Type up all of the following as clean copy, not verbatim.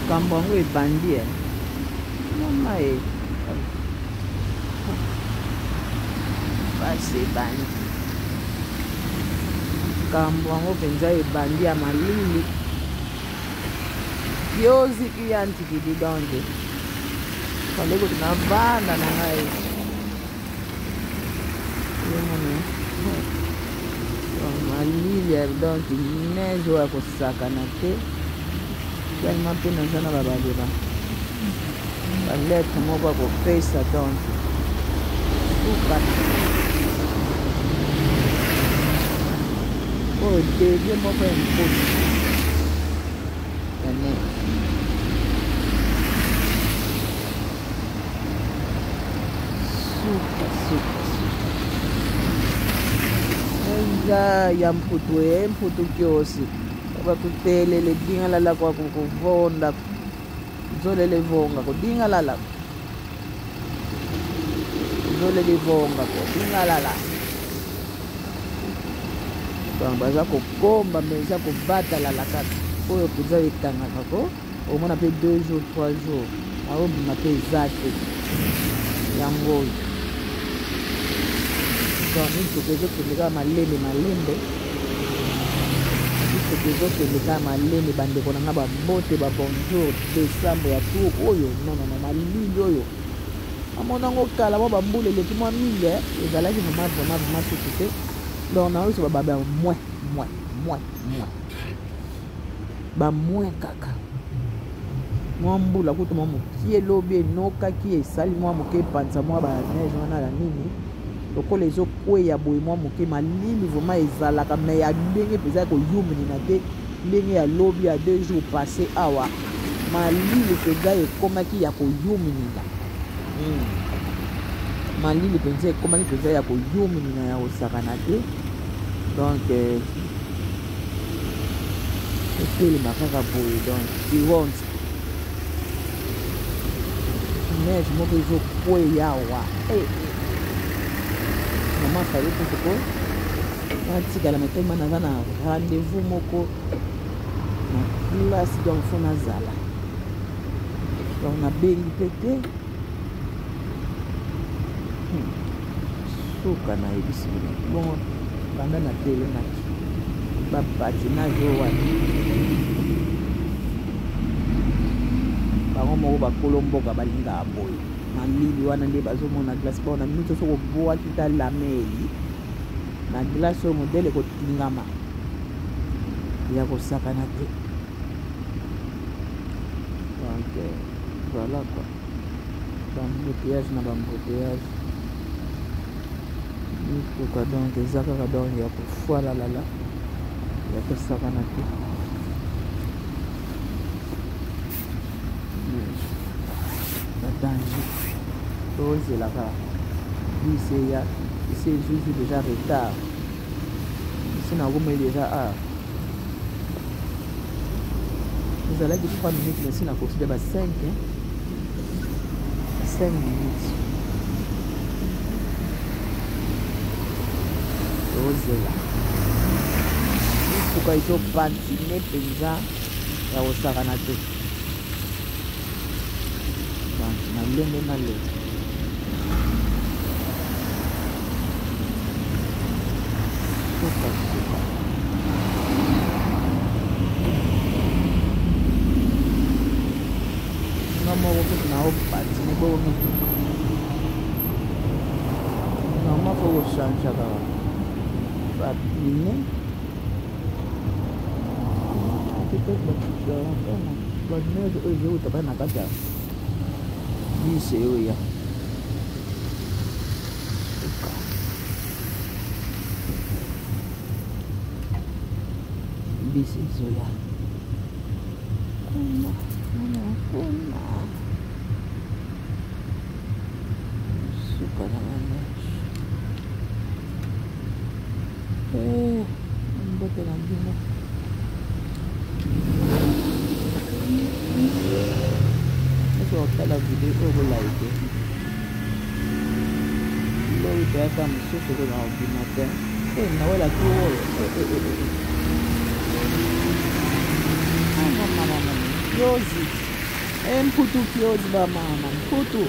Kambango ebandi mama basi ebandi kambango penza ebandi ya malili yozi kiyantikidi donke kaleko tunavanda na ngai malili ya donke neige oyo akosakana te tellement mpe naza na babaleba baletre moko akopesa donke suka oyo debie moko ya mposi ene suka eza ya mputu mputu kiosi bakutelele dinga lala kwa kuvonda zolele vonga ko dinga lala zolele vonga ko dinga lala baza kokomba meza kobata lala kaka oyo kuza etangaka ko omona mpe 2 jours 3 jours aobima mpe eza te yango oyo donc mituka ezokende kaka malembe ezokende kaka malembe bandeko nanga babote babonjour desambre ya tour oyo nonono malili oyo amonango kala mwa bambula eleki mwa mingi ezalaki vraimen suki te donc naoso bababa bamwe kaka mwa mbula kutu mwa mokie elobi enokaki esali mwa moke epanza mwa baneige wana na nini lokola ezokweya boye mwa moke malili vraimen ezalaka me ya ndenge mpenza ya koyuminina te ndenge ya lobi ya 2 jours passé awa malili mpenza ekomaki ya koyuminina malili mpenza ekomaki mpenza ya koyuminina ya kosakana te donc etelema kaka boye donc ironte neige moko ezokweya awa mama fali kutoko natikala metema naza na rendez-vous moko na classe donc fo nazala donc nabengi mpe te suka nayebisi bongo banda na telemaki bapatinage oyo wana bango moko bakolo mboka balingaka boye malili wana nde bazomona glace mpona mito soko bwaki ta lameli na glace oyo modele ekotingama ya kosakana te donc voilà quoi bambouteillage na bambouteillage mituka donc eza kaka donc ya kofwalalala ya kosakana te danger tozelaka bus eya esi ezuzu déjà retard esi nakomeli déjà ezalaki 3 minutes mais esi nakoside ba 5 minutes tozela mituka ezopantine mpenza ya kosakana te malenge suka nga moko kutu naopatine boyo mituka nanga fo kochangeaka bapine peut-être bakisarakana baneige oyo ezouta bai na kati ya bisi oyo bisi ezoya kuna suka na baneige mbote na bino otala video oyo bolaike loyi toyaka mosusu ko na ordinateur nawelaki oyo yozi Mputu kiozi ba mama, mputu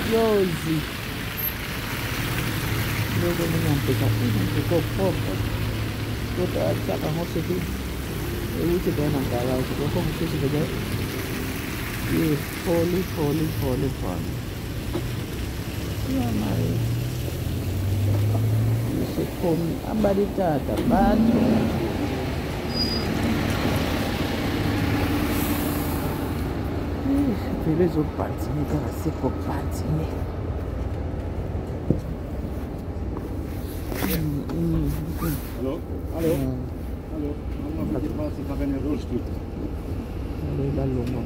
kiozi. Logo mwenye mpeka popo. Toto achaka ngose tu. Ewute bena ngala ukoko mkesi bega. Ye poli. Ya mare. Se komi ambari tata batu. Les autres patiner quand c'est pour patiner. Hallo? C'est pas bien rouge tout. Là, l'homme,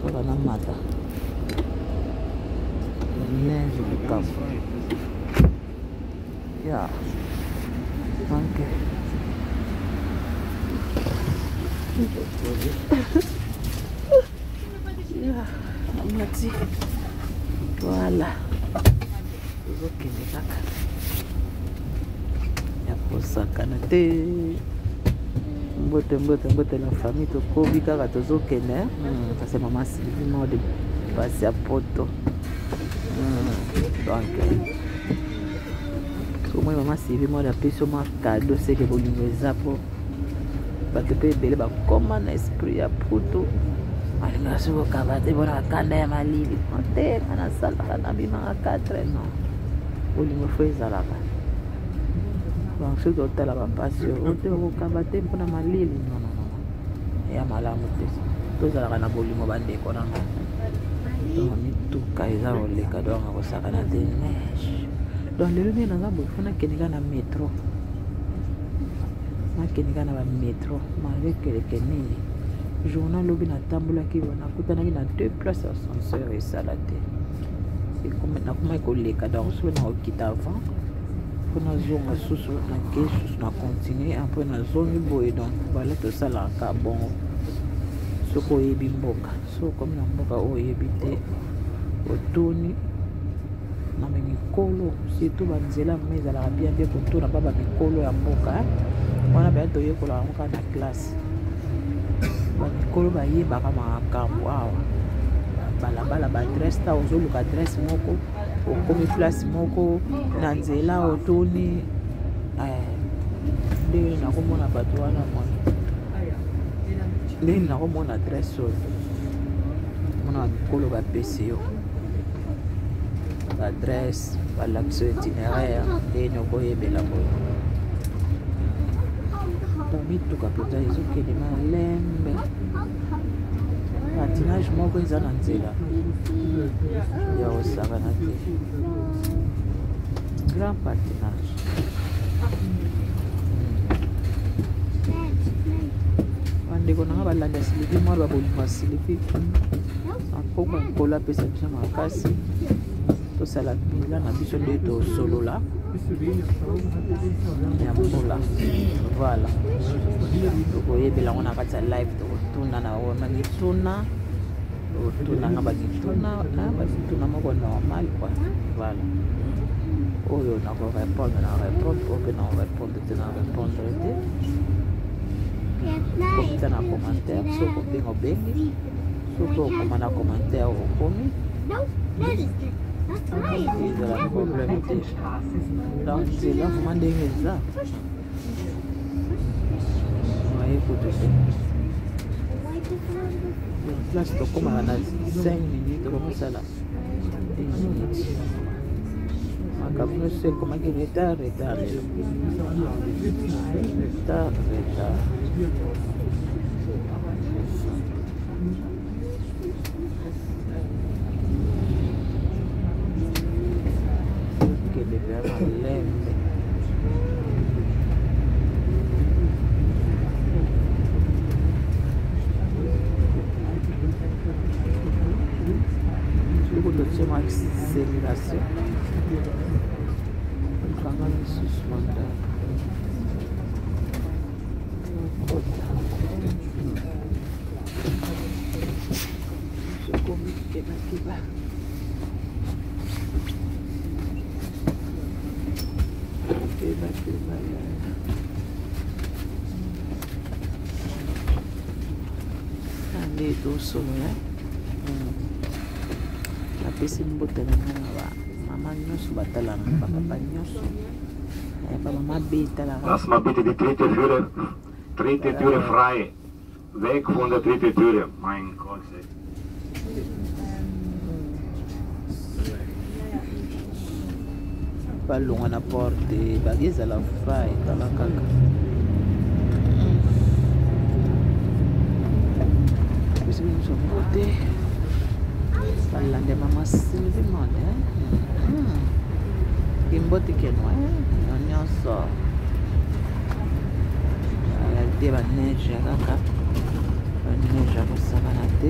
on mata. Neige du camp. Yeah. Okay. Merci. Voilà. Ya posakana te. Mbote la famille tokobi kaka tozokende. Ça c'est maman Sylvie mort de passer à poto. Donc moi maman Sylvie mort de peso ma cadeau c'est que bolingo ezapo. Bato pe bele ba koma na esprit ya poto. Alinga suko kabate bona kanda ya malili. Monte kana sala na bima 4 non. Bolingo fo ezalaka. Donc ce que tu as la passion, tu as kabate mpona malili non. Ya malamu te. Tozalaka na bolingo bande konanga. Donc mituka eza oleka donc akosakana te neige. Donc lelo nde naza boye fona kendeka na métro. Nakendeka na ba métro malgré keleke nini. Journal lobi na tambolaki wana kutanaki na 2 places ascenseur esala te. Nakoma ekoleka donc so na okita avant. Pona zonga susu na ke susu na continuer après na zongi boye donc bala tosalaka bon. Soko yebi mboka. So comme na mboka oyebi te otoni na mikolo surtout banzela mais ezalaka bien kotona baba mikolo ya mboka wana baya toyekola yango na classe bamikolo bayebaka makambo awa balabala baadresse ta ozoluka adresse moko okomi place moko na nzela otoni nde nakomona bato wana mwana nde nakomona adresse oyo mona bamikolo bapesi yo adresse balakisa itinéraire nde nokoyebela boye mituka mpenza ezokende malembe patinage moko eza na nzela ya kosakana te grand patinage bandeko nanga balanda Sylvie mwa babolima Sylvie akoko nkolo apesa biso makasi tosala bila na biso nde tosolola ya mbola voilà tokoyebela ngo na kati ya live tokotuna na wana mituna otunanga bakituna moko normal quoi voilà oyo nakorépondre na répondre ope na orépondre te na répondre te komita na commentaire soki obengi obengi soki okoma na commentaire okomi ezala problème te donc nzela vraimen ndenge eza waye koto te place tokomaka na 5 minutes tokomosala 10 minutes makambo nyonso ekomaki retard lelo retard accélération. Kanga lisusu manda. Sokomi keba. Ande tosolo napesi mbote na nga na bamama nyonso batalanga bapapa nyonso bamama betalanga. Lass mal bitte die dritte Türe frei. Weg von der dritten Türe. Mein Gott. Balonga na porte bagezala frei tala kaka. Pesi biso mbote balande mama Sylvie Monde kimbote kenwa nyonso te baneige kaka baneige akosakana te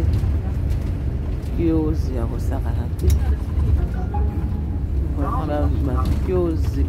kiozi akosakana te bakiozi